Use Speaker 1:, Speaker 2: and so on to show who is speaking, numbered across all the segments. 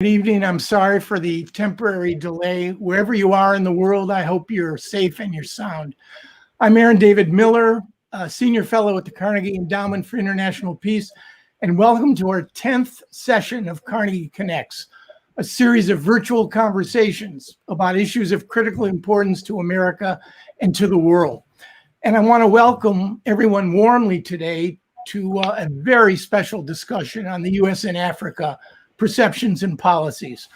Speaker 1: Good evening. I'm sorry for the temporary delay. Wherever you are in the world, I hope you're safe and you're sound. I'm Aaron David Miller, a senior fellow at the Carnegie Endowment for International Peace, and welcome to our 10th session of Carnegie Connects, a series of virtual conversations about issues of critical importance to America and to the world. And I want to welcome everyone warmly today to a very special discussion on the U.S. and Africa perceptions and policies.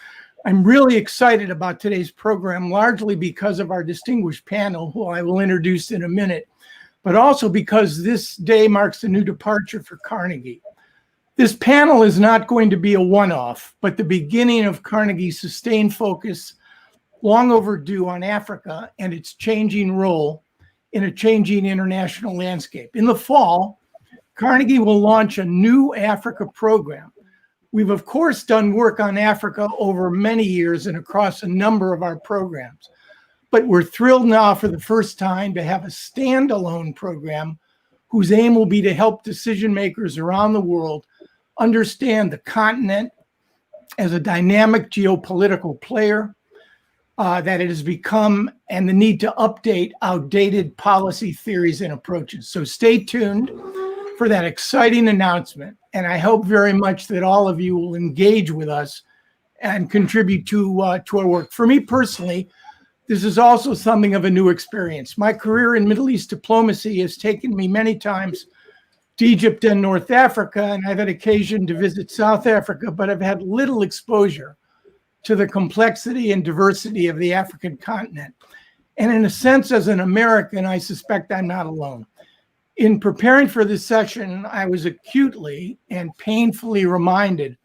Speaker 1: I'm really excited about today's program, largely because of our distinguished panel, who I will introduce in a minute, but also because this day marks a new departure for Carnegie. This panel is not going to be a one-off, but the beginning of Carnegie's sustained focus, long overdue, on Africa and its changing role in a changing international landscape. In the fall, Carnegie will launch a new Africa program. We've, of course, done work on Africa over many years and across a number of our programs. But we're thrilled now for the first time to have a standalone program whose aim will be to help decision makers around the world understand the continent as a dynamic geopolitical player that it has become, and the need to update outdated policy theories and approaches. So stay tuned for that exciting announcement. And I hope very much that all of you will engage with us and contribute to our work. For me personally, this is also something of a new experience. My career in Middle East diplomacy has taken me many times to Egypt and North Africa, and I've had occasion to visit South Africa, but I've had little exposure to the complexity and diversity of the African continent. And in a sense, as an American, I suspect I'm not alone. In preparing for this session, I was acutely and painfully reminded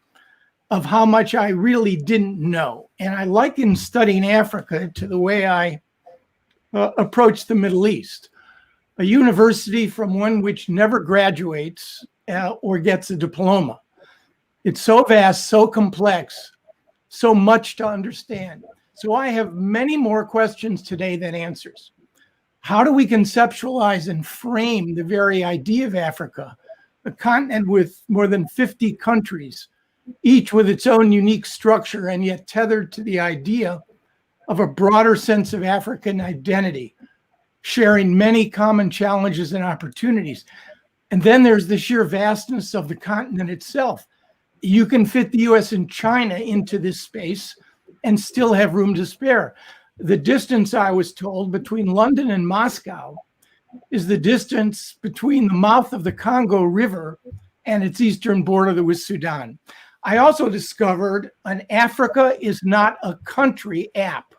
Speaker 1: of how much I really didn't know. And I liken studying Africa to the way I approached the Middle East, a university from one which never graduates or gets a diploma. It's so vast, so complex, so much to understand. So I have many more questions today than answers. How do we conceptualize and frame the very idea of Africa, a continent with more than 50 countries, each with its own unique structure and yet tethered to the idea of a broader sense of African identity, sharing many common challenges and opportunities? And then there's the sheer vastness of the continent itself. You can fit the US and China into this space and still have room to spare. The distance, I was told, between London and Moscow is the distance between the mouth of the Congo River and its eastern border with Sudan. I also discovered an Africa is not a country app,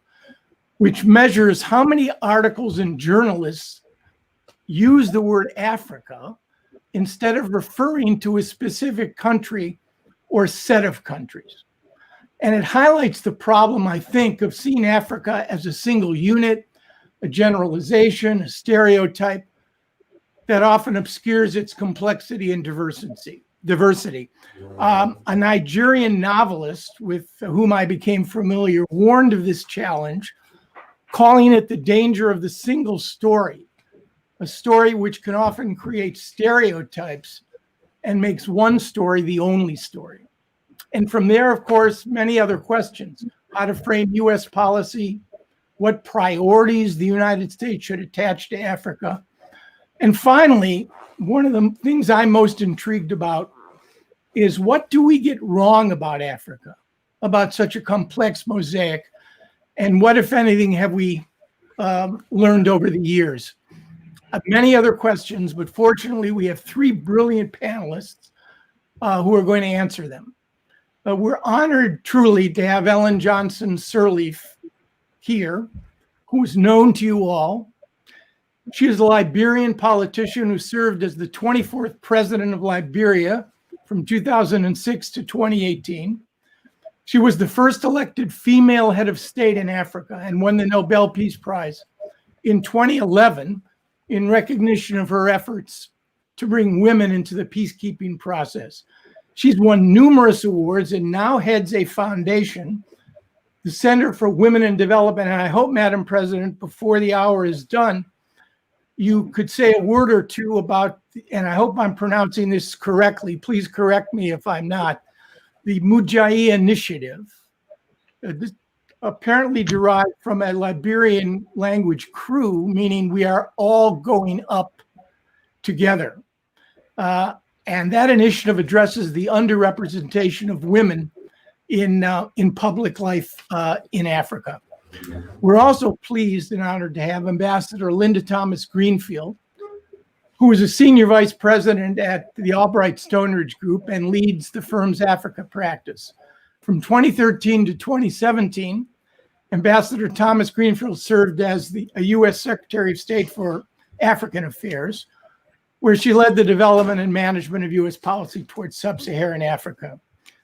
Speaker 1: which measures how many articles and journalists use the word Africa instead of referring to a specific country or set of countries. And it highlights the problem, I think, of seeing Africa as a single unit, a generalization, a stereotype that often obscures its complexity and diversity. A Nigerian novelist with whom I became familiar warned of this challenge, calling it the danger of the single story, a story which can often create stereotypes and makes one story the only story. And from there, of course, many other questions: how to frame US policy, what priorities the United States should attach to Africa. And finally, one of the things I'm most intrigued about is, what do we get wrong about Africa, about such a complex mosaic? And what, if anything, have we learned over the years? Many other questions, but fortunately, we have three brilliant panelists who are going to answer them. We're honored truly to have Ellen Johnson-Sirleaf here, who is known to you all. She is a Liberian politician who served as the 24th president of Liberia from 2006 to 2018. She was the first elected female head of state in Africa and won the Nobel Peace Prize in 2011 in recognition of her efforts to bring women into the peacekeeping process. She's won numerous awards and now heads a foundation, the Center for Women in Development. And I hope, Madam President, before the hour is done, you could say a word or two about, and I hope I'm pronouncing this correctly, please correct me if I'm not, the Muji Initiative, apparently derived from a Liberian language, crew, meaning we are all going up together. And that initiative addresses the underrepresentation of women in public life in Africa. We're also pleased and honored to have Ambassador Linda Thomas Greenfield, who is a senior vice president at the Albright Stonebridge Group and leads the firm's Africa practice. From 2013 to 2017, Ambassador Thomas Greenfield served as a U.S. Secretary of State for African Affairs, where she led the development and management of U.S. policy towards sub-Saharan Africa,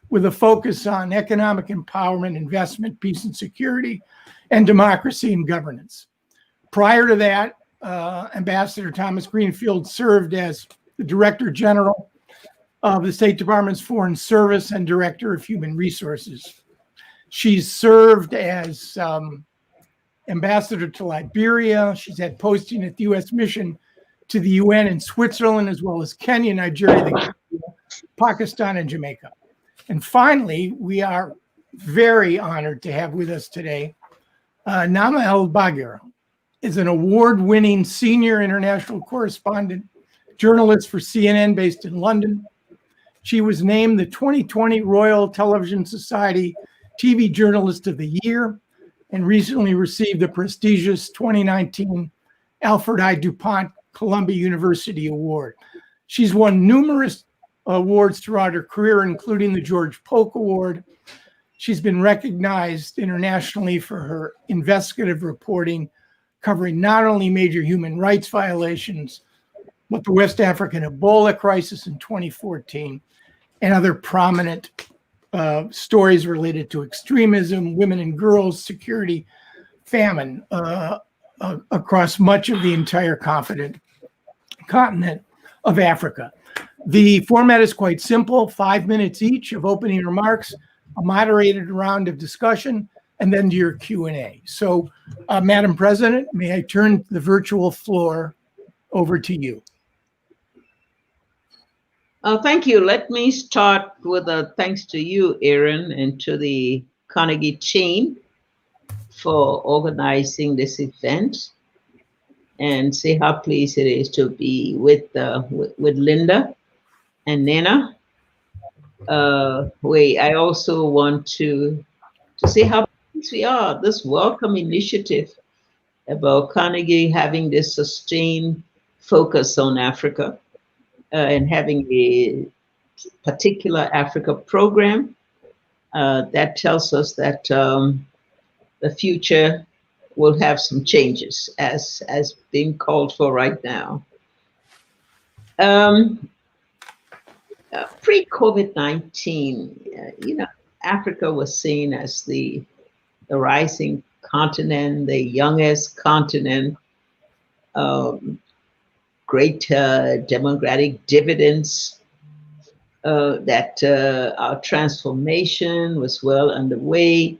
Speaker 1: with a focus on economic empowerment, investment, peace and security, and democracy and governance. Prior to that, Ambassador Thomas Greenfield served as the Director General of the State Department's Foreign Service and Director of Human Resources. She's served as ambassador to Liberia. She's had posting at the U.S. mission to the UN in Switzerland, as well as Kenya, Nigeria, Pakistan, and Jamaica. And finally, we are very honored to have with us today Nama El-Baghir is an award-winning senior international correspondent, journalist for CNN based in London. She was named the 2020 Royal Television Society TV Journalist of the Year and recently received the prestigious 2019 Alfred I. DuPont Columbia University Award. She's won numerous awards throughout her career, including the George Polk Award. She's been recognized internationally for her investigative reporting, covering not only major human rights violations, but the West African Ebola crisis in 2014 and other prominent stories related to extremism, women and girls, security, famine across much of the entire continent of Africa. The format is quite simple, 5 minutes each of opening remarks, a moderated round of discussion, and then to your Q&A. So, Madam President, may I turn the virtual floor over to you?
Speaker 2: Thank you. Let me start with a thanks to you, Aaron, and to the Carnegie team for organizing this event, and say how pleased it is to be with Linda and Nana. I also want to say how pleased we are, this welcome initiative about Carnegie having this sustained focus on Africa and having a particular Africa program. That tells us that the future will have some changes as being called for right now. Pre-COVID-19, Africa was seen as the rising continent, the youngest continent, great democratic dividends, that our transformation was well underway,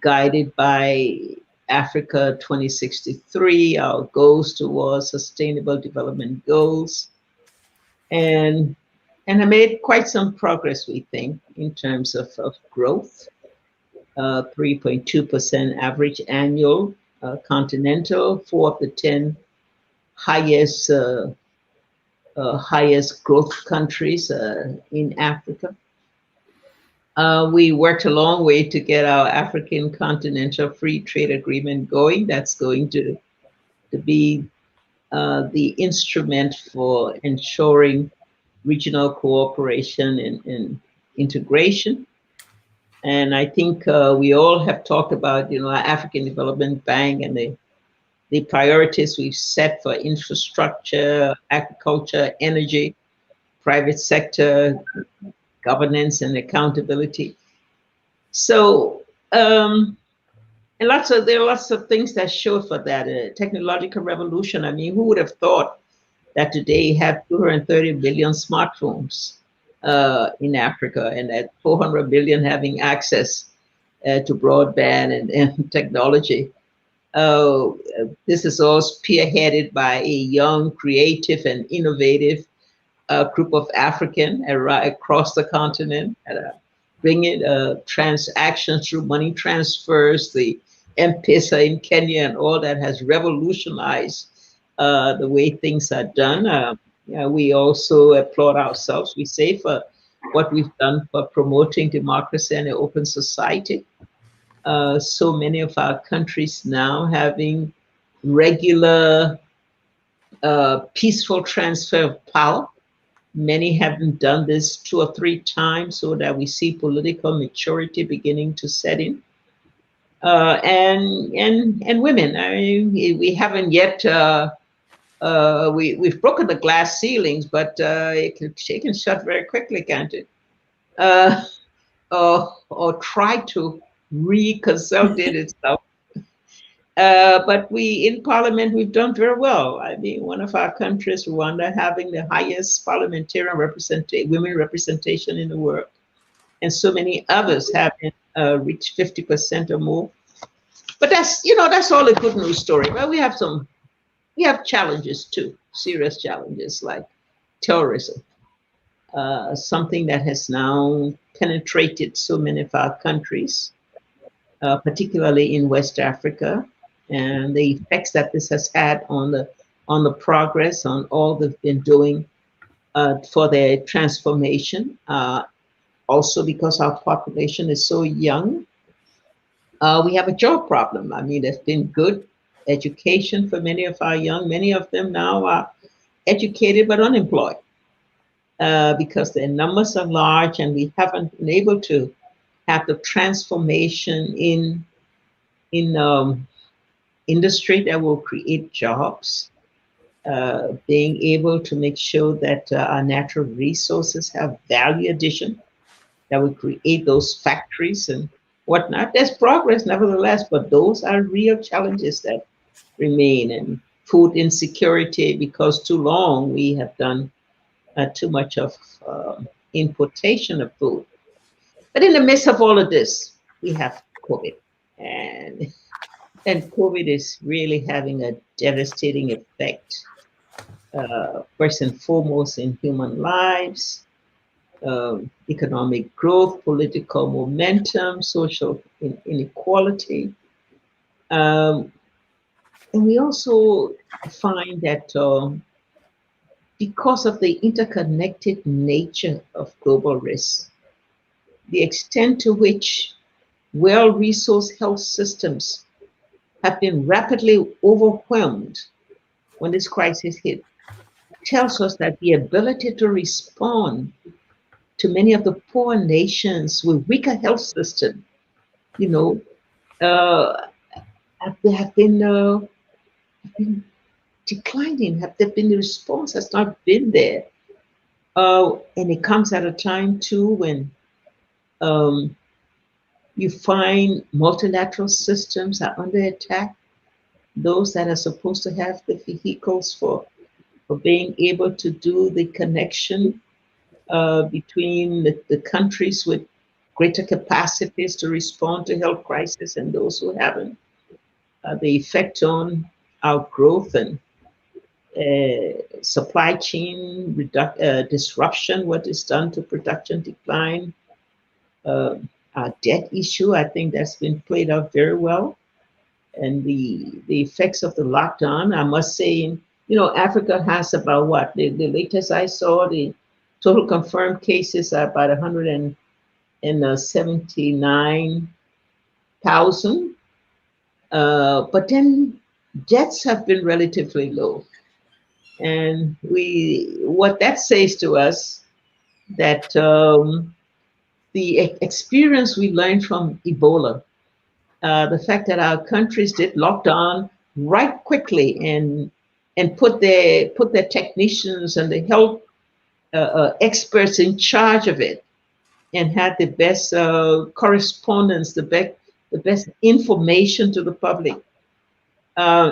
Speaker 2: guided by Africa 2063, our goals towards sustainable development goals. And I made quite some progress, we think, in terms of growth, 3.2% average annual continental, 4 of the 10 highest growth countries in Africa. We worked a long way to get our African Continental Free Trade Agreement going. That's going to be the instrument for ensuring regional cooperation and integration. And I think we all have talked about, our African Development Bank and the priorities we've set for infrastructure, agriculture, energy, private sector, governance and accountability. So, and there are lots of things that show for that. Technological revolution. I mean, who would have thought that today you have 230 billion smartphones in Africa, and that 400 billion having access to broadband and technology. This is all spearheaded by a young, creative, and innovative group of Africans across the continent. bringing transactions through money transfers, the M-Pesa in Kenya and all that has revolutionized the way things are done. We also applaud ourselves, we say, for what we've done for promoting democracy and an open society. So many of our countries now having regular peaceful transfer of power. Many haven't done this 2 or 3 times, so that we see political maturity beginning to set in. And women. I mean, we haven't yet. We've broken the glass ceilings, but it can shut very quickly, can't it? Or try to reconsolidate itself. But we, in Parliament, we've done very well. I mean, one of our countries, Rwanda, having the highest parliamentarian women representation in the world, and so many others having reached 50% or more. But that's all a good news story. Well, we have challenges too, serious challenges like terrorism, something that has now penetrated so many of our countries, particularly in West Africa, and the effects that this has had on the progress, on all they've been doing for their transformation. Also, because our population is so young, we have a job problem. I mean, there's been good education for many of our young. Many of them now are educated but unemployed because their numbers are large, and we haven't been able to have the transformation in industry that will create jobs, being able to make sure that our natural resources have value addition, that will create those factories and whatnot. There's progress nevertheless, but those are real challenges that remain. And food insecurity, because too long we have done too much of importation of food. But in the midst of all of this, we have COVID. And COVID is really having a devastating effect, first and foremost in human lives, economic growth, political momentum, social inequality. And we also find that because of the interconnected nature of global risks, the extent to which well-resourced health systems have been rapidly overwhelmed when this crisis hit, tells us that the ability to respond to many of the poor nations with weaker health systems, have been declining. The response has not been there, and it comes at a time too when you find multilateral systems are under attack. Those that are supposed to have the vehicles for being able to do the connection between the countries with greater capacities to respond to health crisis and those who haven't. The effect on our growth and supply chain disruption, what is done to production decline, our debt issue, I think that's been played out very well. And the effects of the lockdown, I must say, Africa has about what? The latest I saw, the total confirmed cases are about 179,000. But then deaths have been relatively low. And what that says to us that the experience we learned from Ebola, the fact that our countries did lock down right quickly and put their technicians and the health experts in charge of it, and had the best correspondence, the best information to the public,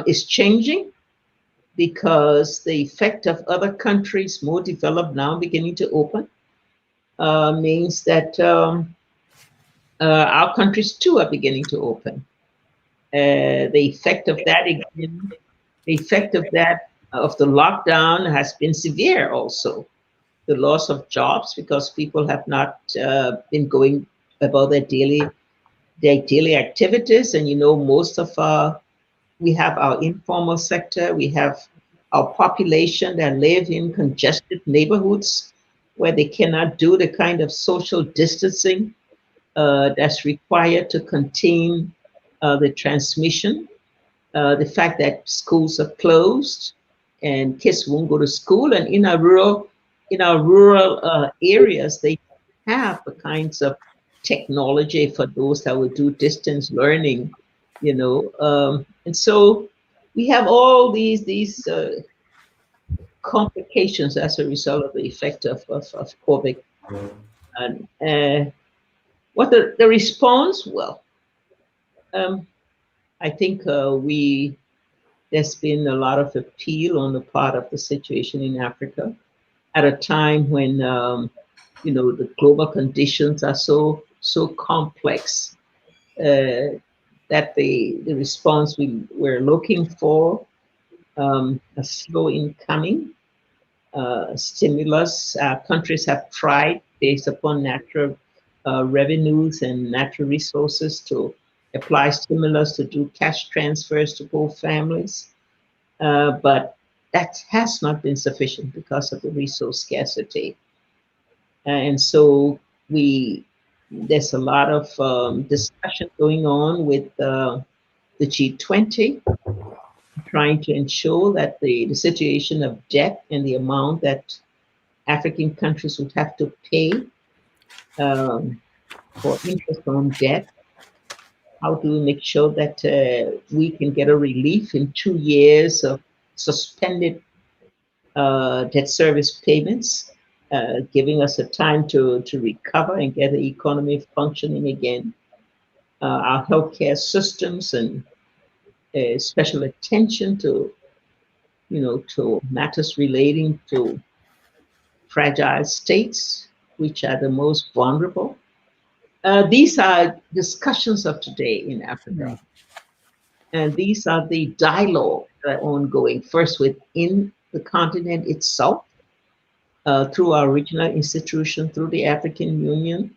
Speaker 2: is changing, because the effect of other countries more developed now beginning to open means that our countries too are beginning to open. The effect of that again, of the lockdown has been severe also. The loss of jobs, because people have not been going about their daily activities. And most of we have our informal sector, we have our population that live in congested neighborhoods where they cannot do the kind of social distancing that's required to contain the transmission. The fact that schools are closed and kids won't go to school, and in our rural areas, they have the kinds of technology for those that would do distance learning, and so we have all these complications as a result of the effect of COVID. And what the response? Well, I think there's been a lot of appeal on the part of the situation in Africa at a time when the global conditions are so complex that the response we're looking for a slow in coming stimulus. Countries have tried based upon natural revenues and natural resources to apply stimulus to do cash transfers to poor families. But that has not been sufficient because of the resource scarcity. And so there's a lot of discussion going on with the G20, trying to ensure that the situation of debt and the amount that African countries would have to pay for interest on debt, how do we make sure that we can get a relief in 2 years of suspended debt service payments, giving us a time to recover and get the economy functioning again. Our healthcare systems and special attention to matters relating to fragile states, which are the most vulnerable. These are discussions of today in Africa.
Speaker 1: Yeah.
Speaker 2: And these are the dialogue that are ongoing, first within the continent itself, through our regional institution, through the African Union,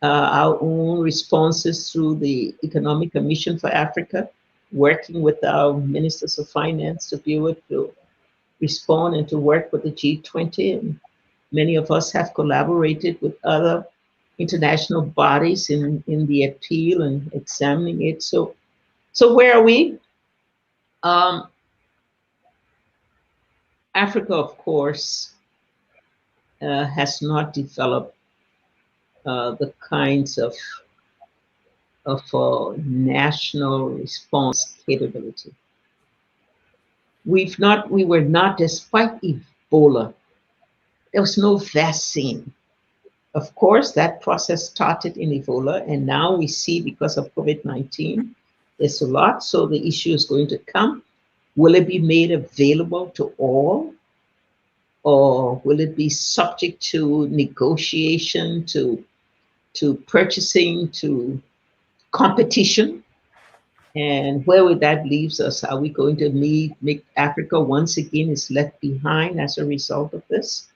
Speaker 2: our own responses through the Economic Commission for Africa, working with our ministers of finance to be able to respond and to work with the G20. And many of us have collaborated with other international bodies in the appeal and examining it. So where are we? Africa, of course, has not developed the kinds of national response capability. We were not, despite Ebola, there was no vaccine. Of course, that process started in Ebola, and now we see because of COVID-19, there's a lot. So the issue is going to come. Will it be made available to all? Or will it be subject to negotiation, to purchasing, to competition? And where would that leave us? Are we going to make Africa once again is left behind as a result of this?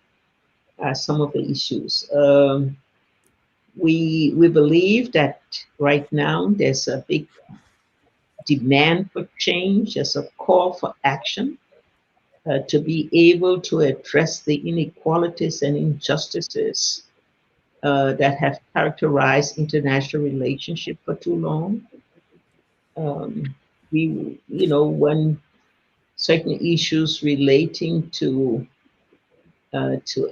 Speaker 2: Some of the issues. We believe that right now there's a big demand for change, there's a call for action to be able to address the inequalities and injustices that have characterized international relationship for too long. When certain issues relating to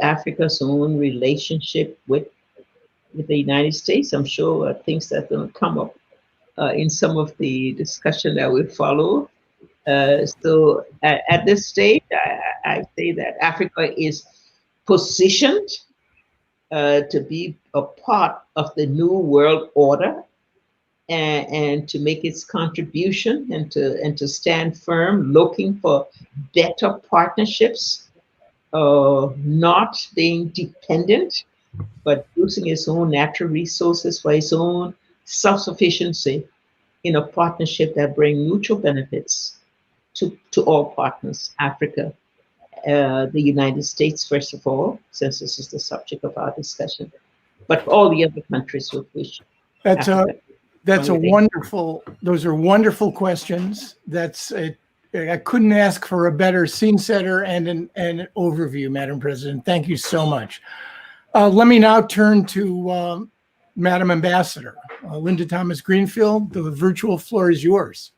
Speaker 2: Africa's own relationship with the United States, I'm sure things that are going to come up in some of the discussion that will follow. So at this stage, I say that Africa is positioned to be a part of the new world order and to make its contribution and to stand firm, looking for better partnerships, not being dependent, but using its own natural resources for its own self-sufficiency in a partnership that brings mutual benefits to all partners, Africa, the United States, first of all, since this is the subject of our discussion,
Speaker 3: but all the other countries with which
Speaker 1: That's
Speaker 3: Africa.
Speaker 1: That's a wonderful, those are wonderful questions. I couldn't ask for a better scene setter and an overview, Madam President. Thank you so much. Let me now turn to Madam Ambassador. Linda Thomas Greenfield, the virtual floor is yours.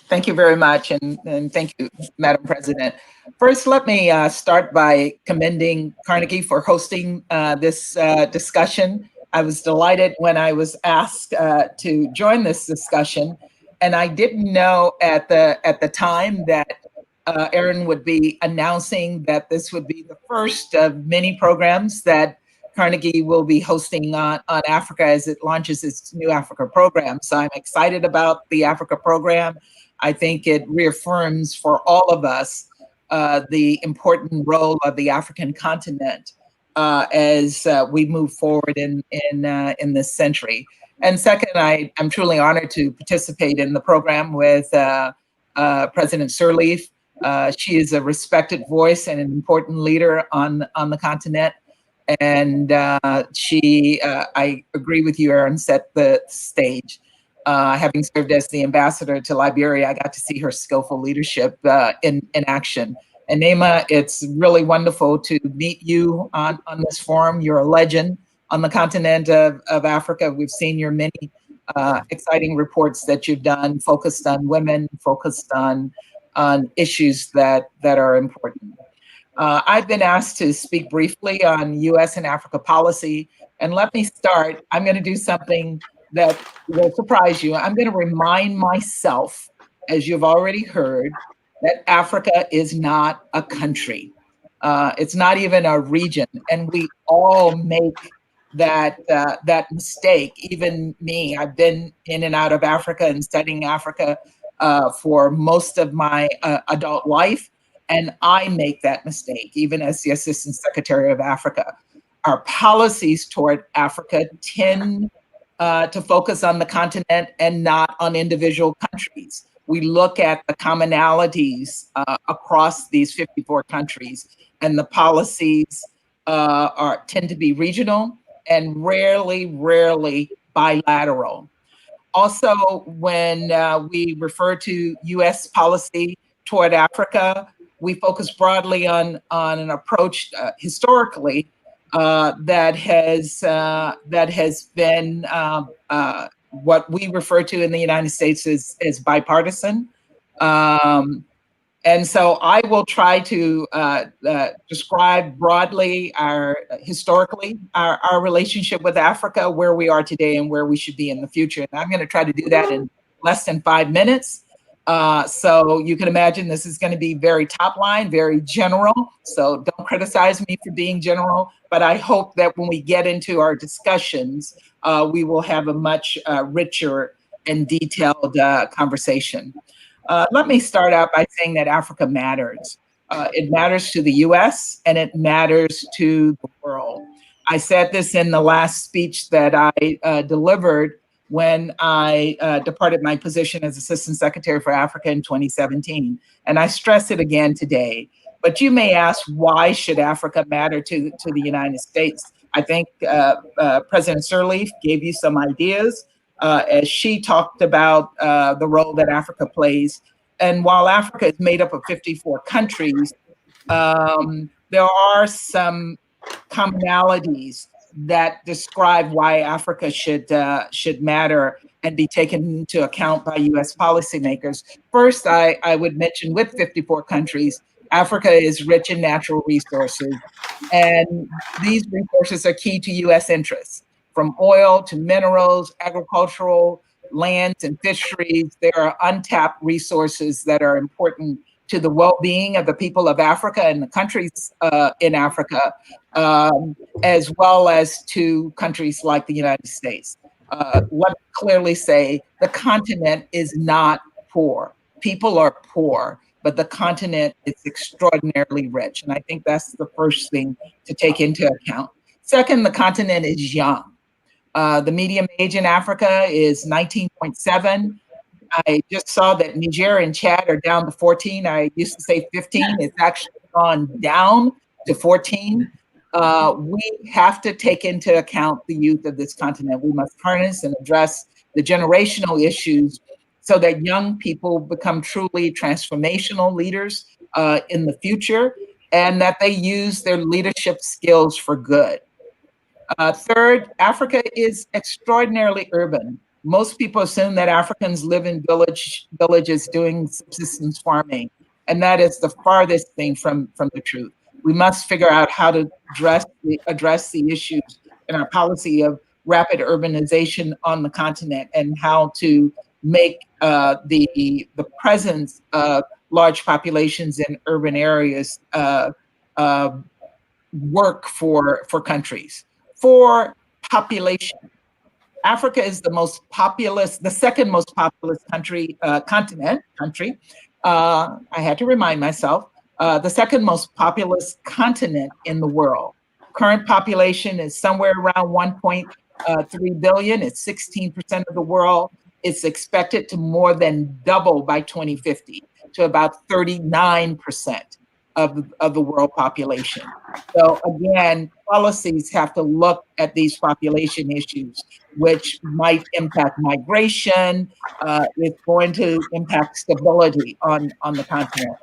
Speaker 4: Thank you very much, and thank you, Madam President. First, let me start by commending Carnegie for hosting this discussion. I was delighted when I was asked to join this discussion, and I didn't know at the time that Aaron would be announcing that this would be the first of many programs that Carnegie will be hosting on Africa as it launches its new Africa program. So I'm excited about the Africa program. I think it reaffirms for all of us the important role of the African continent as we move forward in this century. And second, I'm truly honored to participate in the program with President Sirleaf. She is a respected voice and an important leader on the continent. And I agree with you, Aaron, set the stage. Having served as the ambassador to Liberia, I got to see her skillful leadership in action. And Naima, it's really wonderful to meet you on this forum. You're a legend on the continent of Africa. We've seen your many exciting reports that you've done, focused on women, focused on issues that are important. I've been asked to speak briefly on US and Africa policy. And let me start, I'm gonna do something that will surprise you. I'm going to remind myself, as you've already heard, that Africa is not a country. It's not even a region. And we all make that mistake, even me. I've been in and out of Africa and studying Africa for most of my adult life. And I make that mistake, even as the Assistant Secretary of Africa. Our policies toward Africa tend to focus on the continent and not on individual countries. We look at the commonalities across these 54 countries, and the policies tend to be regional and rarely bilateral. Also, when we refer to US policy toward Africa, we focus broadly on an approach historically that has been what we refer to in the United States as bipartisan. And so I will try to describe broadly historically our relationship with Africa, where we are today and where we should be in the future. And I'm going to try to do that in less than 5 minutes. So you can imagine this is going to be very top line, very general. So don't criticize me for being general, but I hope that when we get into our discussions, we will have a much richer and detailed conversation. Let me start out by saying that Africa matters. It matters to the US and it matters to the world. I said this in the last speech that I delivered when I departed my position as Assistant Secretary for Africa in 2017. And I stress it again today. But you may ask, why should Africa matter to the United States? I think President Sirleaf gave you some ideas as she talked about the role that Africa plays. And while Africa is made up of 54 countries, there are some commonalities that describe why Africa should matter and be taken into account by US policymakers. First, I would mention with 54 countries, Africa is rich in natural resources, and these resources are key to US interests. From oil to minerals, agricultural, lands and fisheries, there are untapped resources that are important to the well-being of the people of Africa and the countries in Africa, as well as to countries like the United States. Let me clearly say the continent is not poor. People are poor, but the continent is extraordinarily rich. And I think that's the first thing to take into account. Second, the continent is young. The median age in Africa is 19.7. I just saw that Niger and Chad are down to 14. I used to say 15. It's actually gone down to 14. we have to take into account the youth of this continent. We must harness and address the generational issues so that young people become truly transformational leaders in the future, and that they use their leadership skills for good. Third, Africa is extraordinarily urban. Most people assume that Africans live in villages doing subsistence farming, and that is the farthest thing from the truth. We must figure out how to address the issues in our policy of rapid urbanization on the continent, and how to make the presence of large populations in urban areas work for countries. For population, Africa is the second most populous continent. I had to remind myself, the second most populous continent in the world. Current population is somewhere around 1.3 billion. It's 16% of the world. It's expected to more than double by 2050 to about 39% of the world population. So again, policies have to look at these population issues, which might impact migration. It's going to impact stability on the continent.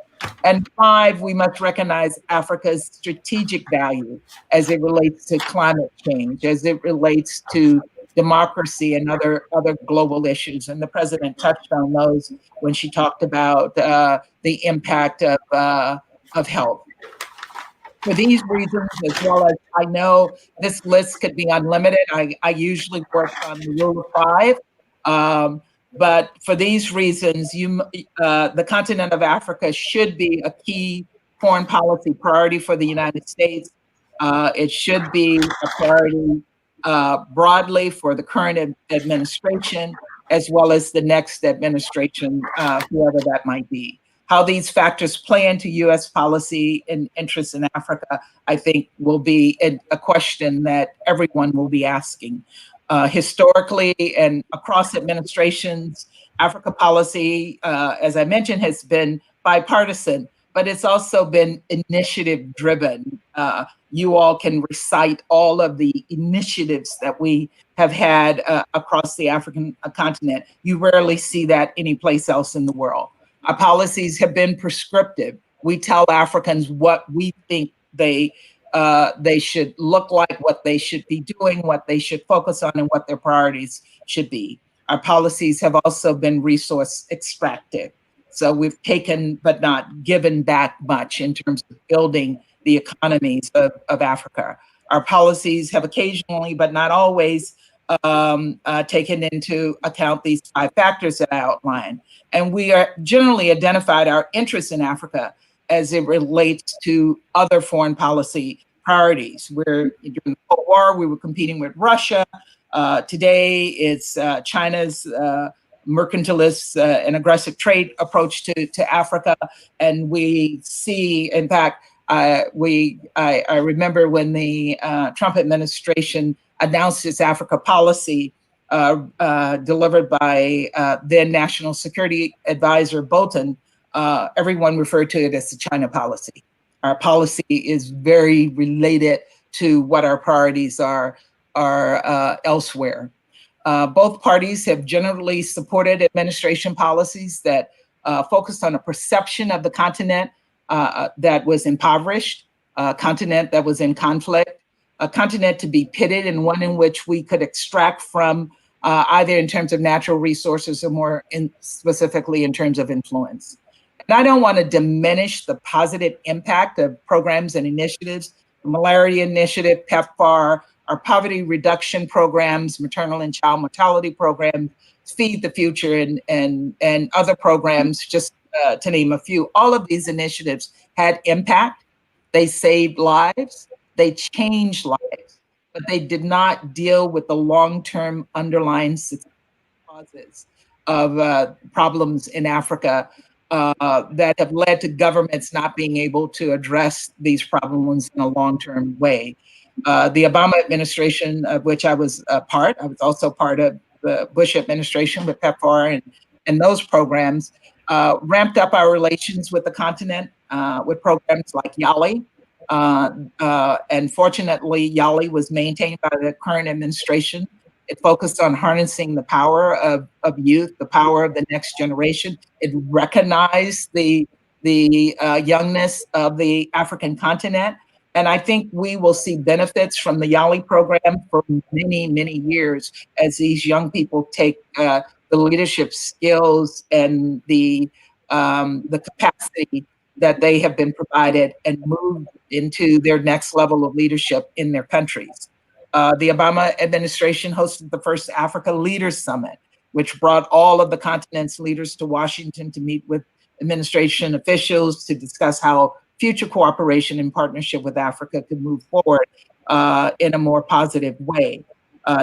Speaker 4: And 5, we must recognize Africa's strategic value as it relates to climate change, as it relates to democracy and other global issues. And the president touched on those when she talked about the impact of health. For these reasons, as well as I know this list could be unlimited, I usually work on the rule of 5. But for these reasons, the continent of Africa should be a key foreign policy priority for the United States. It should be a priority broadly for the current administration, as well as the next administration, whoever that might be. How these factors play into U.S. policy and interests in Africa, I think, will be a question that everyone will be asking. Historically and across administrations, Africa policy, as I mentioned, has been bipartisan, but it's also been initiative driven. You all can recite all of the initiatives that we have had across the African continent. You rarely see that anyplace else in the world. Our policies have been prescriptive. We tell Africans what we think they should look like, what they should be doing, what they should focus on, and what their priorities should be. Our policies have also been resource extractive. So we've taken but not given back much in terms of building the economies of Africa. Our policies have occasionally, but not always, taken into account these 5 factors that I outlined. And we are generally identified our interests in Africa as it relates to other foreign policy priorities. During the Cold War, we were competing with Russia. Today, it's China's mercantilist and aggressive trade approach to Africa. And we see, in fact, I remember when the Trump administration announced its Africa policy, delivered by then National Security Advisor Bolton, everyone referred to it as the China policy. Our policy is very related to what our priorities are elsewhere. Both parties have generally supported administration policies that focused on a perception of the continent that was impoverished, a continent that was in conflict, a continent to be pitted, and one in which we could extract from either in terms of natural resources or more specifically in terms of influence. And I don't want to diminish the positive impact of programs and initiatives, the Malaria Initiative, PEPFAR, our poverty reduction programs, maternal and child mortality programs, Feed the Future, and other programs, just to name a few. All of these initiatives had impact. They saved lives, they changed lives, but they did not deal with the long-term underlying causes of problems in Africa that have led to governments not being able to address these problems in a long-term way. The Obama administration, of which I was a part, I was also part of the Bush administration with PEPFAR and those programs, ramped up our relations with the continent with programs like YALI, And fortunately, YALI was maintained by the current administration. It focused on harnessing the power of youth, the power of the next generation. It recognized the youngness of the African continent. And I think we will see benefits from the YALI program for many, many years as these young people take the leadership skills and the capacity that they have been provided and move into their next level of leadership in their countries. The Obama administration hosted the first Africa Leaders Summit, which brought all of the continent's leaders to Washington to meet with administration officials to discuss how future cooperation and partnership with Africa could move forward in a more positive way.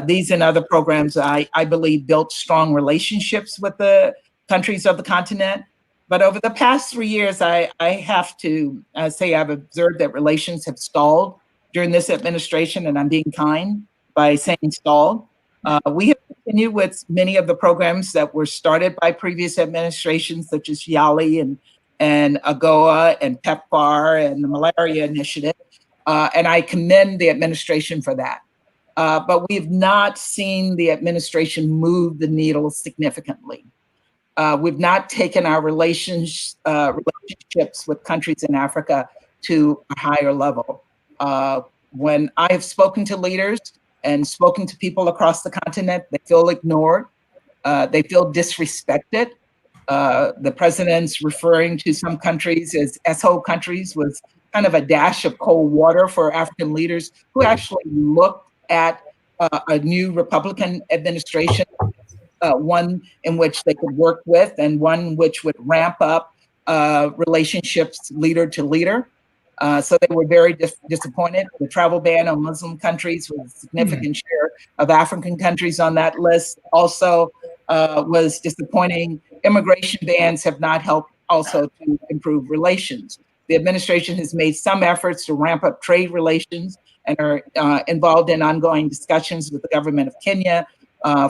Speaker 4: These and other programs, I believe, built strong relationships with the countries of the continent. But over the past 3 years, I have to say I've observed that relations have stalled during this administration, and I'm being kind by saying stalled. We have continued with many of the programs that were started by previous administrations, such as YALI and AGOA and PEPFAR and the Malaria Initiative, and I commend the administration for that. But we've not seen the administration move the needle significantly. We've not taken our relationships with countries in Africa to a higher level. When I have spoken to leaders and spoken to people across the continent, they feel ignored. They feel disrespected. The president's referring to some countries as SO countries was kind of a dash of cold water for African leaders who actually looked at a new Republican administration, one in which they could work with and one which would ramp up relationships leader to leader. So they were very disappointed. The travel ban on Muslim countries with a significant share of African countries on that list also was disappointing. Immigration bans have not helped also to improve relations. The administration has made some efforts to ramp up trade relations and are involved in ongoing discussions with the government of Kenya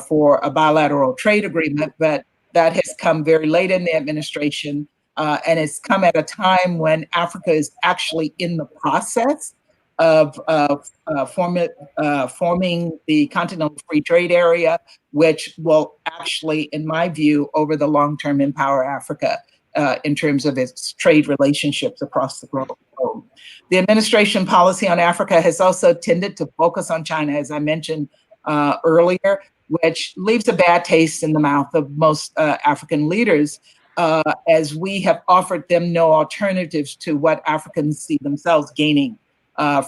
Speaker 4: for a bilateral trade agreement, but that has come very late in the administration. And it's come at a time when Africa is actually in the process of forming the Continental Free Trade Area, which will actually, in my view, over the long term, empower Africa in terms of its trade relationships across the globe. The administration policy on Africa has also tended to focus on China, as I mentioned earlier, which leaves a bad taste in the mouth of most African leaders, as we have offered them no alternatives to what Africans see themselves gaining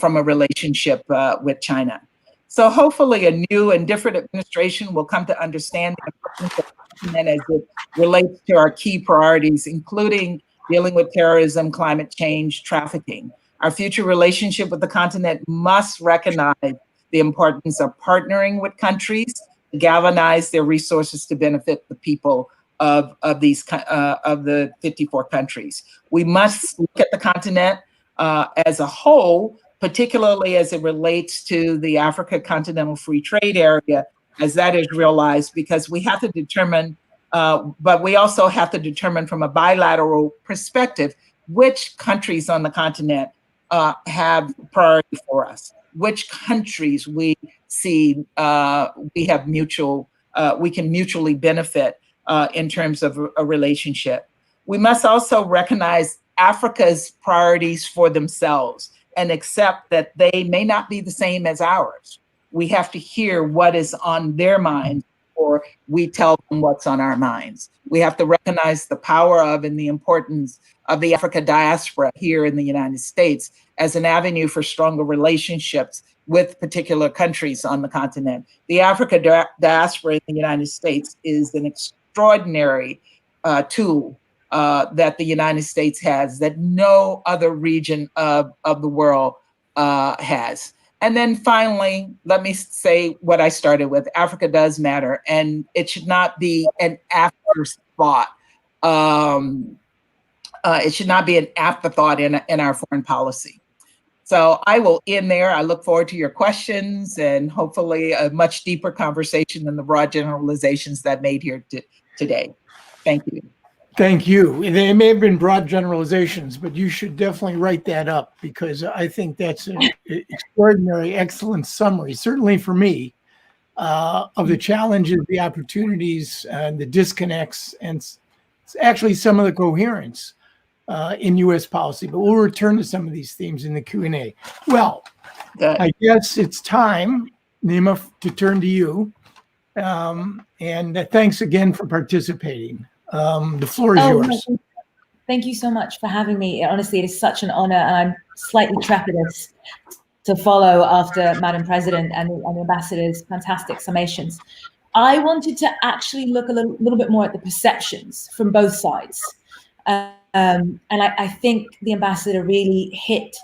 Speaker 4: from a relationship with China. So hopefully a new and different administration will come to understand the importance of the continent as it relates to our key priorities, including dealing with terrorism, climate change, trafficking. Our future relationship with the continent must recognize the importance of partnering with countries to galvanize their resources to benefit the people of the 54 countries. We must look at the continent as a whole, particularly as it relates to the Africa Continental Free Trade Area, as that is realized, because we have to determine, but we also have to determine from a bilateral perspective, which countries on the continent have priority for us, which countries we see we have we can mutually benefit in terms of a relationship. We must also recognize Africa's priorities for themselves and accept that they may not be the same as ours. We have to hear what is on their minds, or we tell them what's on our minds. We have to recognize the power of and the importance of the Africa diaspora here in the United States as an avenue for stronger relationships with particular countries on the continent. The Africa diaspora in the United States is an extraordinary tool that the United States has that no other region of the world has. And then finally, let me say what I started with. Africa does matter, and it should not be an afterthought. It should not be an afterthought in our foreign policy. So I will end there. I look forward to your questions and hopefully a much deeper conversation than the broad generalizations that made here today. Thank you.
Speaker 1: Thank you. They may have been broad generalizations, but you should definitely write that up, because I think that's an extraordinary, excellent summary, certainly for me, of the challenges, the opportunities, and the disconnects, and actually some of the coherence in U.S. policy. But we'll return to some of these themes in the Q&A. Well, I guess it's time, Nima, to turn to you. And thanks again for participating. The floor is yours.
Speaker 5: No, thank you so much for having me. Honestly, it is such an honor, and I'm slightly trepidatious to follow after Madam President and the Ambassador's fantastic summations. I wanted to actually look a little bit more at the perceptions from both sides. And I think the Ambassador really hit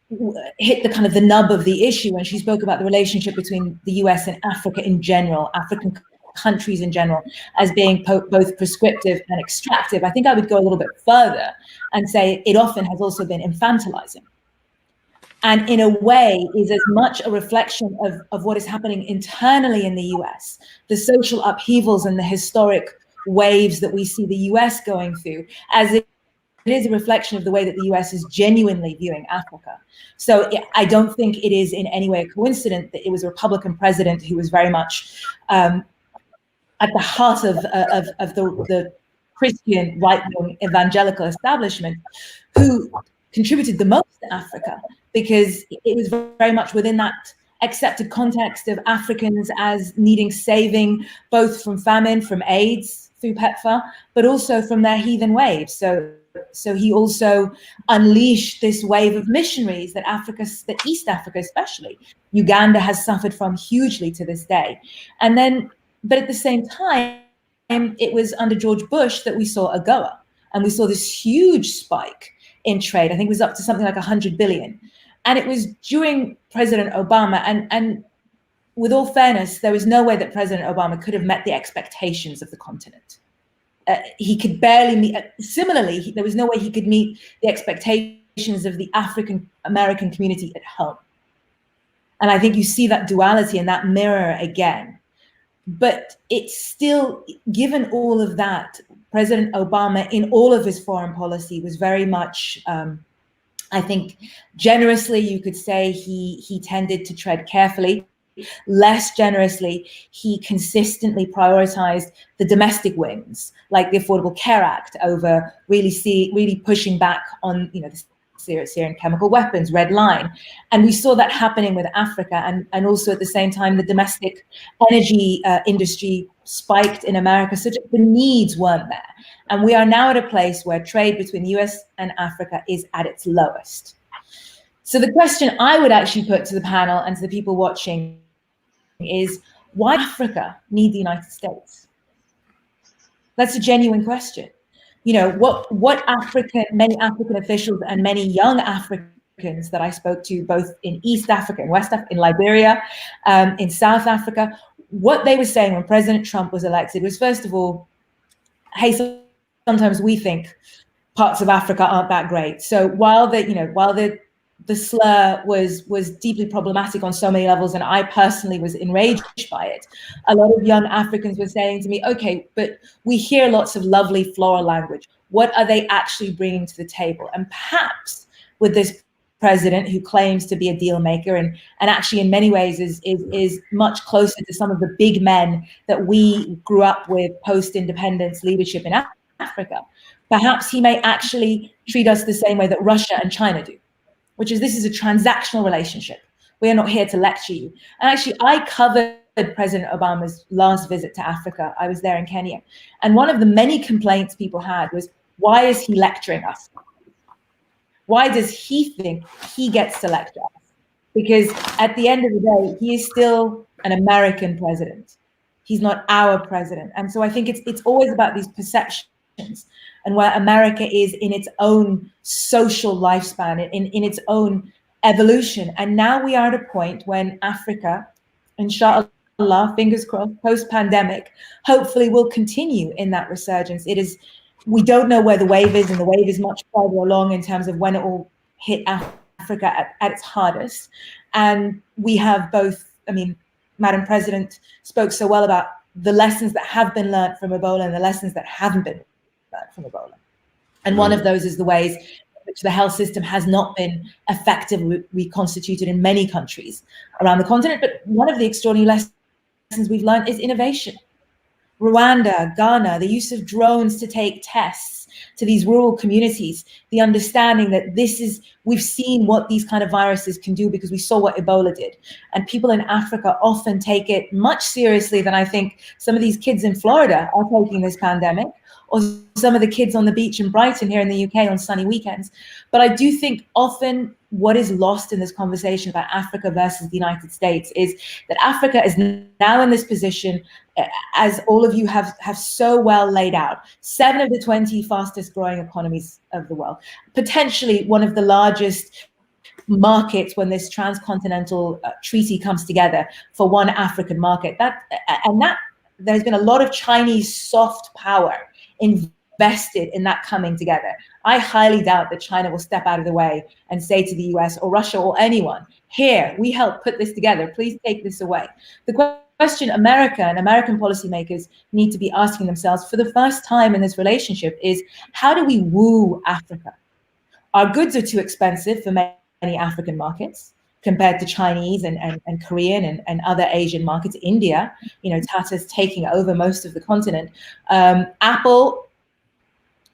Speaker 5: the kind of the nub of the issue when she spoke about the relationship between the US and Africa in general, African countries in general, as being both prescriptive and extractive. I think I would go a little bit further and say it often has also been infantilizing. And in a way is as much a reflection of what is happening internally in the US, the social upheavals and the historic waves that we see the US going through, as it is a reflection of the way that the US is genuinely viewing Africa. So I don't think it is in any way a coincidence that it was a Republican president who was very much at the heart of the Christian right-wing evangelical establishment who contributed the most to Africa, because it was very much within that accepted context of Africans as needing saving, both from famine, from AIDS through PEPFAR, but also from their heathen waves. So he also unleashed this wave of missionaries that East Africa especially, Uganda has suffered from hugely to this day. And then, but at the same time, it was under George Bush that we saw AGOA, and we saw this huge spike in trade. I think it was up to something like 100 billion. And it was during President Obama, and with all fairness, there was no way that President Obama could have met the expectations of the continent. He could barely meet, similarly, there was no way he could meet the expectations of the African American community at home. And I think you see that duality and that mirror again. But it's still, given all of that, President Obama, in all of his foreign policy, was very much, I think, generously, you could say he tended to tread carefully. Less generously, he consistently prioritized the domestic wins, like the Affordable Care Act, over really pushing back on, the Syrian chemical weapons, red line. And we saw that happening with Africa, and also at the same time, the domestic energy industry spiked in America, so the needs weren't there. And we are now at a place where trade between the US and Africa is at its lowest. So the question I would actually put to the panel and to the people watching is, why Africa need the United States? That's a genuine question. What many African officials and many young Africans that I spoke to, both in East Africa and West Africa, in Liberia, in South Africa, what they were saying when President Trump was elected was, first of all, hey, sometimes we think parts of Africa aren't that great. So while the slur was deeply problematic on so many levels, and I personally was enraged by it, a lot of young Africans were saying to me, okay, but we hear lots of lovely floral language. What are they actually bringing to the table? And perhaps with this president who claims to be a deal maker and actually in many ways is much closer to some of the big men that we grew up with post-independence leadership in Africa, perhaps he may actually treat us the same way that Russia and China do, which is, this is a transactional relationship. We are not here to lecture you. And actually, I covered President Obama's last visit to Africa. I was there in Kenya. And one of the many complaints people had was, why is he lecturing us? Why does he think he gets to lecture us? Because at the end of the day, he is still an American president. He's not our president. And so I think it's always about these perceptions and where America is in its own social lifespan, in its own evolution. And now we are at a point when Africa, inshallah, fingers crossed, post-pandemic, hopefully will continue in that resurgence. We don't know where the wave is, and the wave is much further along in terms of when it will hit Africa at its hardest. And we have both, Madam President spoke so well about the lessons that have been learned from Ebola and the lessons that haven't been from Ebola. And one of those is the ways in which the health system has not been effectively reconstituted in many countries around the continent. But one of the extraordinary lessons we've learned is innovation. Rwanda, Ghana, the use of drones to take tests to these rural communities, the understanding that we've seen what these kind of viruses can do because we saw what Ebola did. And people in Africa often take it much seriously than I think some of these kids in Florida are taking this pandemic, or some of the kids on the beach in Brighton here in the UK on sunny weekends. But I do think often what is lost in this conversation about Africa versus the United States is that Africa is now in this position, as all of you have so well laid out, 7 of the 20 fastest growing economies of the world, potentially one of the largest markets when this transcontinental treaty comes together for one African market. There's been a lot of Chinese soft power invested in that coming together. I highly doubt that China will step out of the way and say to the US or Russia or anyone, here, we helped put this together, please take this away. The question America and American policymakers need to be asking themselves for the first time in this relationship is, how do we woo Africa? Our goods are too expensive for many African markets compared to Chinese and Korean and other Asian markets. India, Tata's taking over most of the continent. Apple,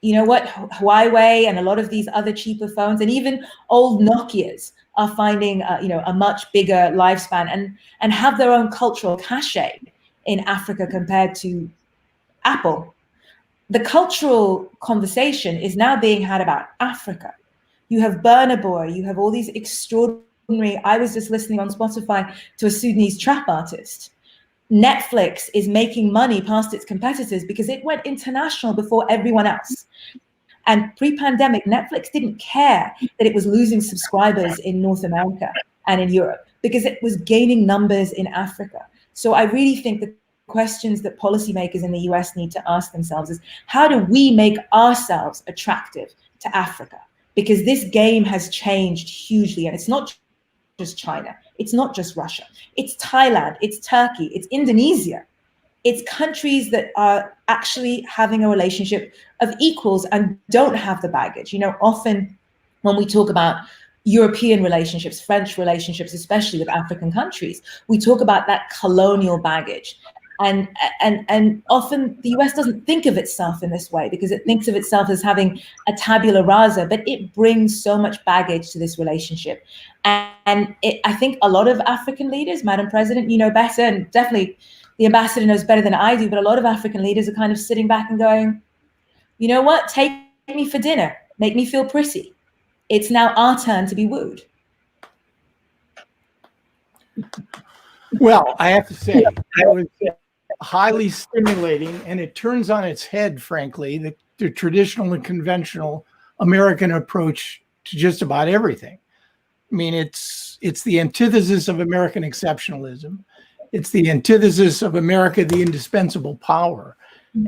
Speaker 5: Huawei and a lot of these other cheaper phones, and even old Nokias are finding a much bigger lifespan and have their own cultural cachet in Africa compared to Apple. The cultural conversation is now being had about Africa. You have Burna Boy, you have all these extraordinary, I was just listening on Spotify to a Sudanese trap artist. Netflix is making money past its competitors because it went international before everyone else. And pre-pandemic, Netflix didn't care that it was losing subscribers in North America and in Europe because it was gaining numbers in Africa. So I really think the questions that policymakers in the US need to ask themselves is, how do we make ourselves attractive to Africa? Because this game has changed hugely, and it's not just China, it's not just Russia, it's Thailand, it's Turkey, it's Indonesia. It's countries that are actually having a relationship of equals and don't have the baggage. Often when we talk about European relationships, French relationships, especially with African countries, we talk about that colonial baggage. And often the US doesn't think of itself in this way because it thinks of itself as having a tabula rasa, but it brings so much baggage to this relationship. And I think a lot of African leaders, Madam President, you know better, and definitely the ambassador knows better than I do, but a lot of African leaders are kind of sitting back and going, you know what, take me for dinner, make me feel pretty. It's now our turn to be wooed.
Speaker 1: Well, I have to say, that was highly stimulating, and it turns on its head, frankly, the traditional and conventional American approach to just about everything. I mean, it's the antithesis of American exceptionalism. It's the antithesis of America, the indispensable power,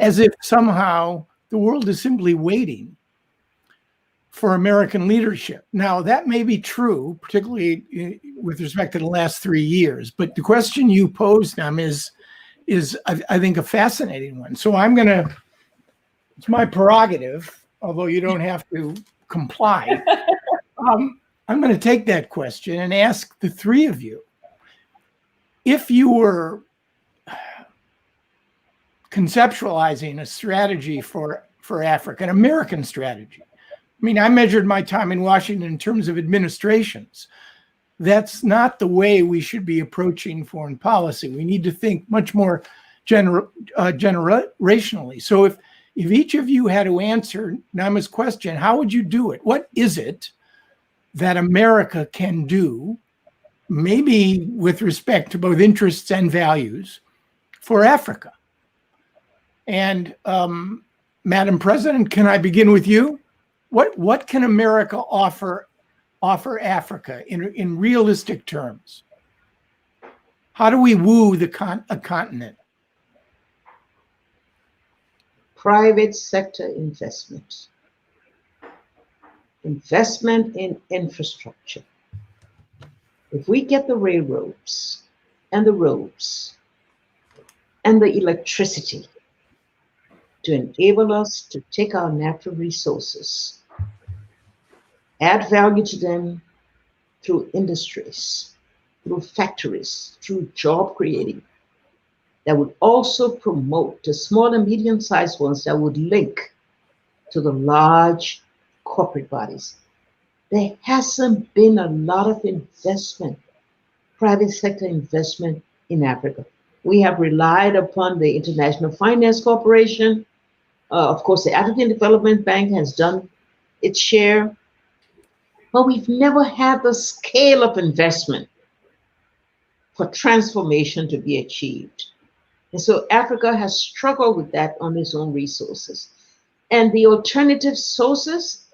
Speaker 1: as if somehow the world is simply waiting for American leadership. Now, that may be true, particularly with respect to the last 3 years, but the question you posed, Nam, is I think a fascinating one. So it's my prerogative, although you don't have to comply. I'm going to take that question and ask the three of you, if you were conceptualizing a strategy for Africa, an American strategy. I mean, I measured my time in Washington in terms of administrations. That's not the way we should be approaching foreign policy. We need to think much more generationally. So if each of you had to answer Nama's question, how would you do it? What is it that America can do, maybe with respect to both interests and values, for Africa? And Madam President, can I begin with you? What can America offer Africa in realistic terms? How do we woo a continent?
Speaker 2: Private sector investment. Investment in infrastructure. If we get the railroads and the roads and the electricity to enable us to take our natural resources, add value to them through industries, through factories, through job creating, that would also promote the small and medium-sized ones that would link to the large corporate bodies. There hasn't been a lot of investment, private sector investment in Africa. We have relied upon the International Finance Corporation. Of course, the African Development Bank has done its share, but we've never had the scale of investment for transformation to be achieved. And so Africa has struggled with that on its own resources. And the alternative sources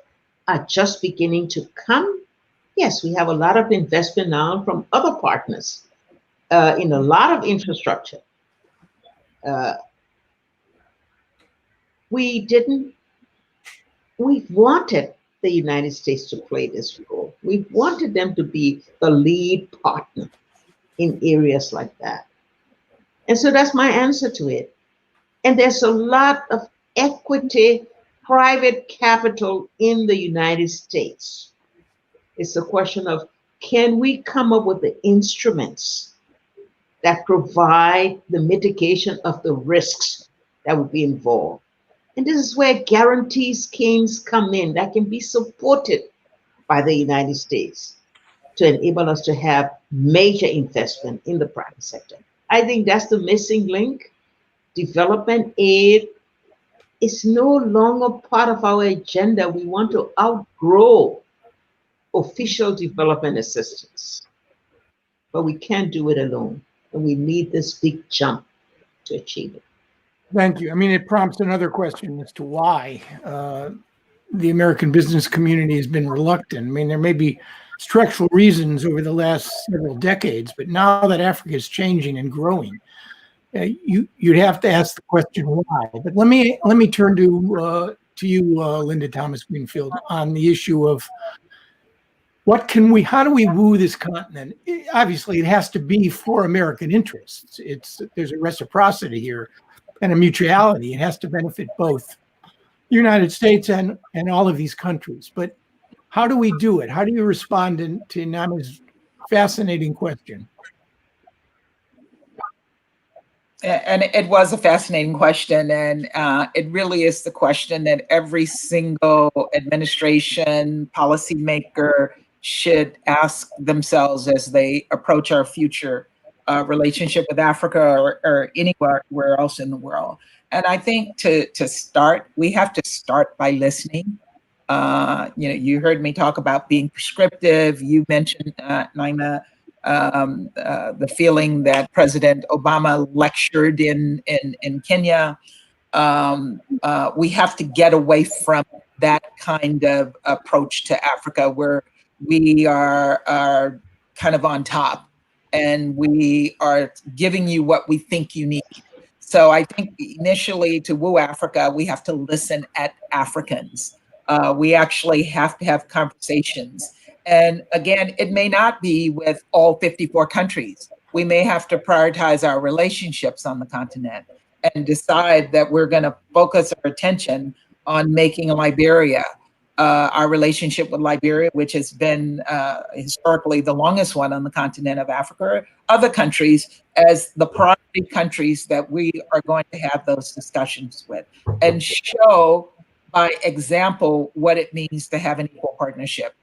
Speaker 2: are just beginning to come. Yes, we have a lot of investment now from other partners in a lot of infrastructure. We've wanted the United States to play this role. We wanted them to be the lead partner in areas like that. And so that's my answer to it. And there's a lot of equity, private capital in the United States. It's a question of, can we come up with the instruments that provide the mitigation of the risks that would be involved? And this is where guarantee schemes come in that can be supported by the United States to enable us to have major investment in the private sector. I think that's the missing link. Development aid is no longer part of our agenda. We want to outgrow official development assistance, but we can't do it alone. And we need this big jump to achieve it.
Speaker 1: Thank you. I mean, it prompts another question as to why the American business community has been reluctant. I mean, there may be structural reasons over the last several decades, but now that Africa is changing and growing, you'd have to ask the question why. But let me turn to you, Linda Thomas Greenfield, on the issue of how do we woo this continent? Obviously, it has to be for American interests. There's a reciprocity here and a mutuality. It has to benefit both the United States and all of these countries. But how do we do it? How do you respond to Nana's fascinating question?
Speaker 4: And it was a fascinating question. And it really is the question that every single administration, policymaker should ask themselves as they approach our future relationship with Africa or anywhere else in the world. And I think to start, we have to start by listening. You heard me talk about being prescriptive. You mentioned, Naima, the feeling that President Obama lectured in Kenya. We have to get away from that kind of approach to Africa where we are kind of on top and we are giving you what we think you need. So I think initially to woo Africa, we have to listen at Africans. We actually have to have conversations. And again, it may not be with all 54 countries. We may have to prioritize our relationships on the continent and decide that we're going to focus our attention on making Liberia, our relationship with Liberia, which has been historically the longest one on the continent of Africa, other countries as the priority countries that we are going to have those discussions with, and show by example what it means to have an equal partnership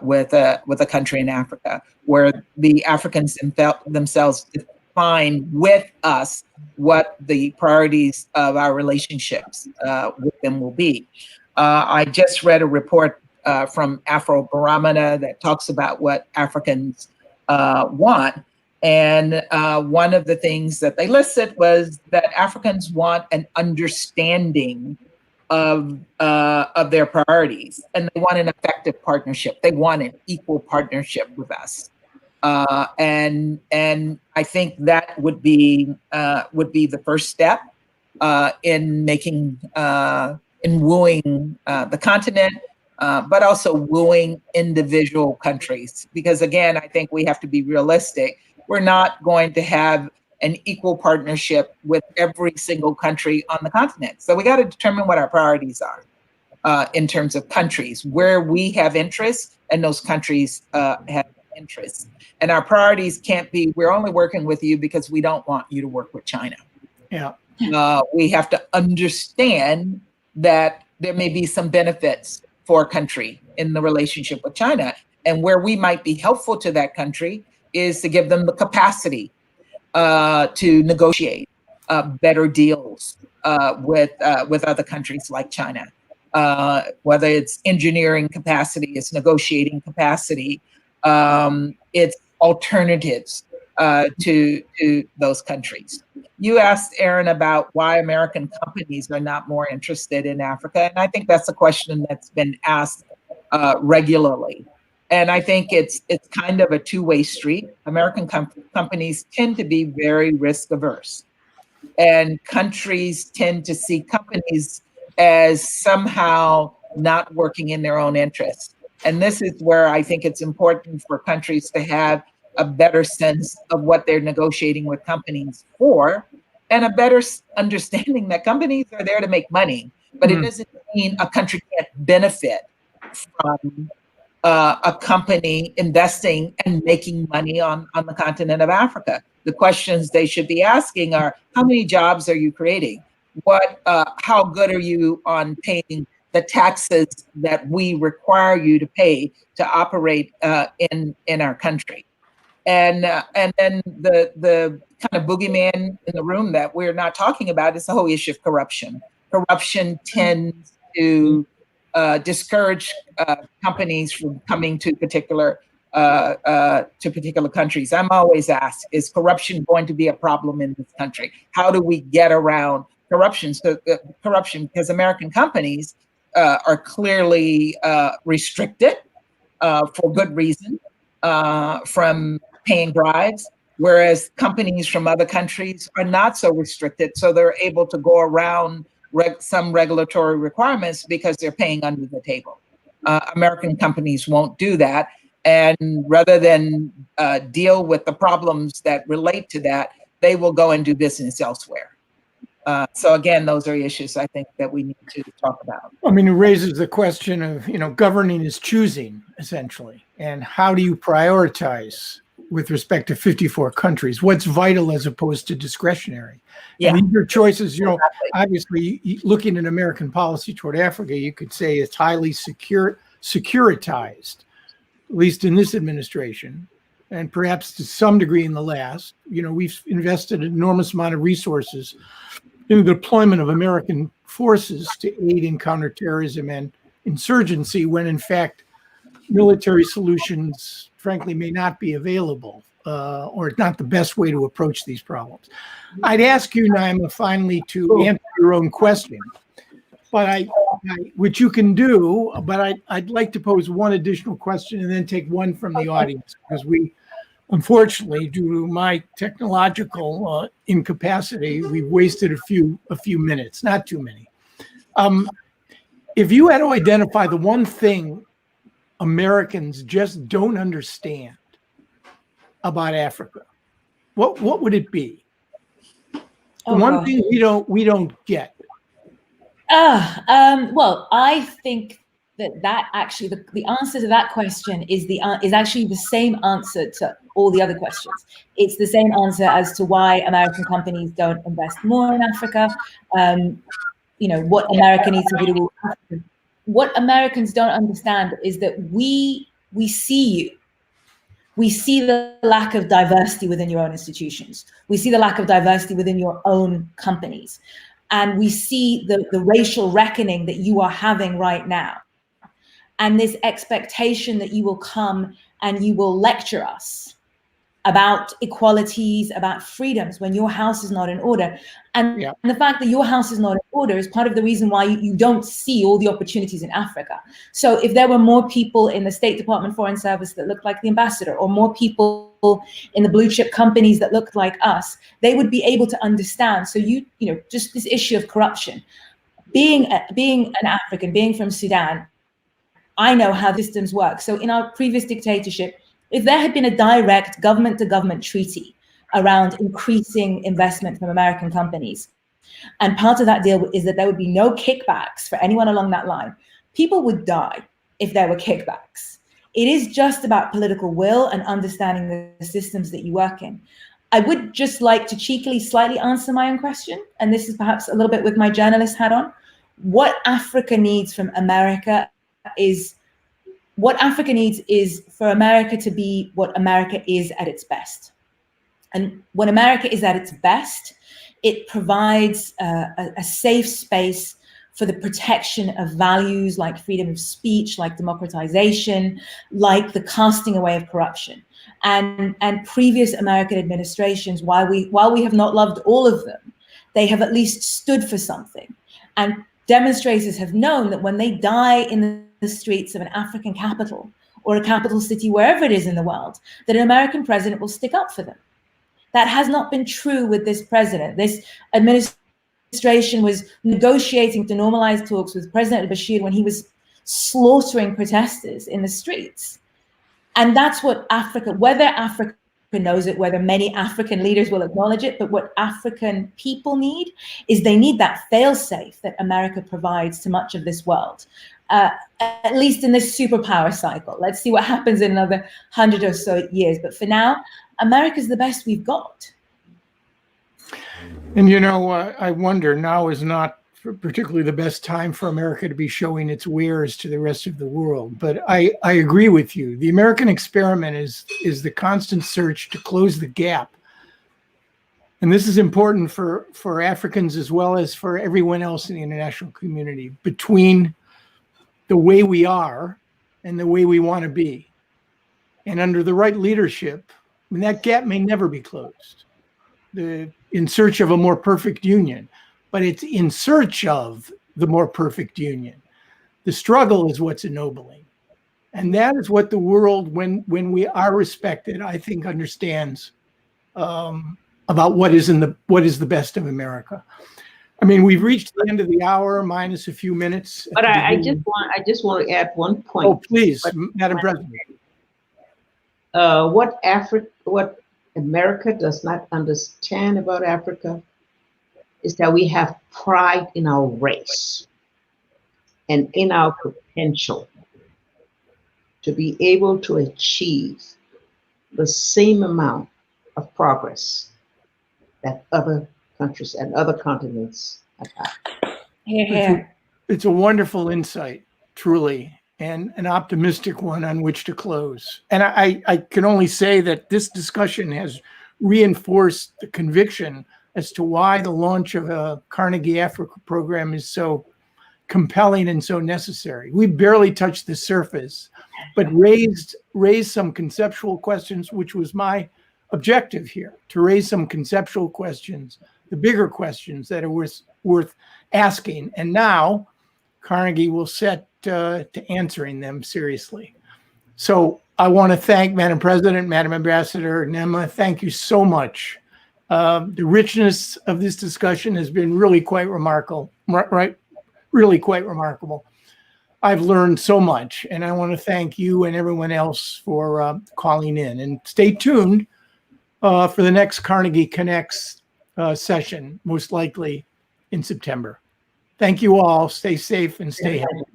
Speaker 4: with a country in Africa, where the Africans themselves define with us what the priorities of our relationships with them will be. I just read a report from Afrobarometer that talks about what Africans want. And one of the things that they listed was that Africans want an understanding of their priorities, and they want an effective partnership. They want an equal partnership with us. And I think that would be the first step in making in wooing the continent, but also wooing individual countries. Because again, I think we have to be realistic. We're not going to have an equal partnership with every single country on the continent. So we got to determine what our priorities are in terms of countries, where we have interests and those countries have interests. And our priorities can't be, we're only working with you because we don't want you to work with China.
Speaker 1: Yeah.
Speaker 4: We have to understand that there may be some benefits for a country in the relationship with China. And where we might be helpful to that country is to give them the capacity to negotiate better deals with other countries like China. Whether it's engineering capacity, it's negotiating capacity, it's alternatives to those countries. You asked, Aaron, about why American companies are not more interested in Africa, and I think that's a question that's been asked regularly. And I think it's kind of a two-way street. American companies tend to be very risk averse, and countries tend to see companies as somehow not working in their own interests. And this is where I think it's important for countries to have a better sense of what they're negotiating with companies for, and a better understanding that companies are there to make money, but it doesn't mean a country can't benefit from a company investing and making money on the continent of Africa. The questions they should be asking are, how many jobs are you creating? How good are you on paying the taxes that we require you to pay to operate in our country? And then the kind of boogeyman in the room that we're not talking about is the whole issue of corruption. Corruption tends to discourage companies from coming to particular countries. I'm always asked, is corruption going to be a problem in this country? How do we get around corruption? So corruption, because American companies are clearly restricted for good reason from paying bribes, whereas companies from other countries are not so restricted, so they're able to go around some regulatory requirements because they're paying under the table. American companies won't do that, and rather than deal with the problems that relate to that, they will go and do business elsewhere. So again, those are issues I think that we need to talk about.
Speaker 1: I mean, it raises the question of, governing is choosing, essentially. And how do you prioritize with respect to 54 countries? What's vital as opposed to discretionary?
Speaker 4: Yeah.
Speaker 1: And these are choices, obviously, looking at American policy toward Africa, you could say it's highly securitized, at least in this administration, and perhaps to some degree in the last. We've invested an enormous amount of resources in the deployment of American forces to aid in counterterrorism and insurgency, when in fact military solutions, frankly, may not be available, or not the best way to approach these problems. I'd ask you, Naima, finally to answer your own question, but which you can do, but I'd like to pose one additional question and then take one from the audience, because we, unfortunately, due to my technological incapacity, we've wasted a few minutes, not too many. If you had to identify the one thing Americans just don't understand about Africa, what would it be? The one thing we don't get.
Speaker 5: Well, I think that actually the answer to that question is actually the same answer to all the other questions. It's the same answer as to why American companies don't invest more in Africa. What America needs to do. What Americans don't understand is that we see you. We see the lack of diversity within your own institutions. We see the lack of diversity within your own companies. And we see the racial reckoning that you are having right now. And this expectation that you will come and you will lecture us about equalities, about freedoms, when your house is not in order. And the fact that your house is not in order is part of the reason why you don't see all the opportunities in Africa. So if there were more people in the State Department Foreign Service that looked like the ambassador, or more people in the blue chip companies that looked like us, they would be able to understand. So just this issue of corruption, being an African, being from Sudan, I know how systems work. So in our previous dictatorship, if there had been a direct government-to-government treaty around increasing investment from American companies. And part of that deal is that there would be no kickbacks for anyone along that line. People would die if there were kickbacks. It is just about political will and understanding the systems that you work in. I would just like to cheekily slightly answer my own question, and this is perhaps a little bit with my journalist hat on. What Africa needs from America is for America to be what America is at its best. And when America is at its best, it provides a safe space for the protection of values like freedom of speech, like democratization, like the casting away of corruption. And previous American administrations, while we have not loved all of them, they have at least stood for something. And demonstrators have known that when they die in the streets of an African capital or a capital city, wherever it is in the world, that an American president will stick up for them. That has not been true with this president. This administration was negotiating to normalize talks with President Bashir when he was slaughtering protesters in the streets. And that's what Africa, whether Africa knows it, whether many African leaders will acknowledge it, but what African people need is they need that fail-safe that America provides to much of this world, at least in this superpower cycle. Let's see what happens in another 100 or so years. But for now, America's the best we've got.
Speaker 1: And, you know, I wonder, now is not particularly the best time for America to be showing its wares to the rest of the world. But I agree with you. The American experiment is the constant search to close the gap. And this is important for Africans as well as for everyone else in the international community, between the way we are and the way we want to be. And under the right leadership, I mean, that gap may never be closed. In search of a more perfect union, but it's in search of the more perfect union. The struggle is what's ennobling. And that is what the world, when we are respected, I think understands about what is the best of America. I mean, we've reached the end of the hour, minus a few minutes.
Speaker 2: But I just want to add one point.
Speaker 1: Oh, please, Madam President.
Speaker 2: What America does not understand about Africa is that we have pride in our race and in our potential to be able to achieve the same amount of progress that other countries and other continents have had.
Speaker 5: Here.
Speaker 1: It's a wonderful insight, truly, and an optimistic one on which to close. And I can only say that this discussion has reinforced the conviction as to why the launch of a Carnegie Africa program is so compelling and so necessary. We barely touched the surface, but raised some conceptual questions, which was my objective here, to raise some conceptual questions, the bigger questions that are worth asking. And now Carnegie will set to answering them seriously. So I want to thank Madam President, Madam Ambassador, Nema. Thank you so much. The richness of this discussion has been really quite remarkable, right? Really quite remarkable. I've learned so much, and I want to thank you and everyone else for calling in. And stay tuned for the next Carnegie Connects session, most likely in September. Thank you all. Stay safe and stay healthy.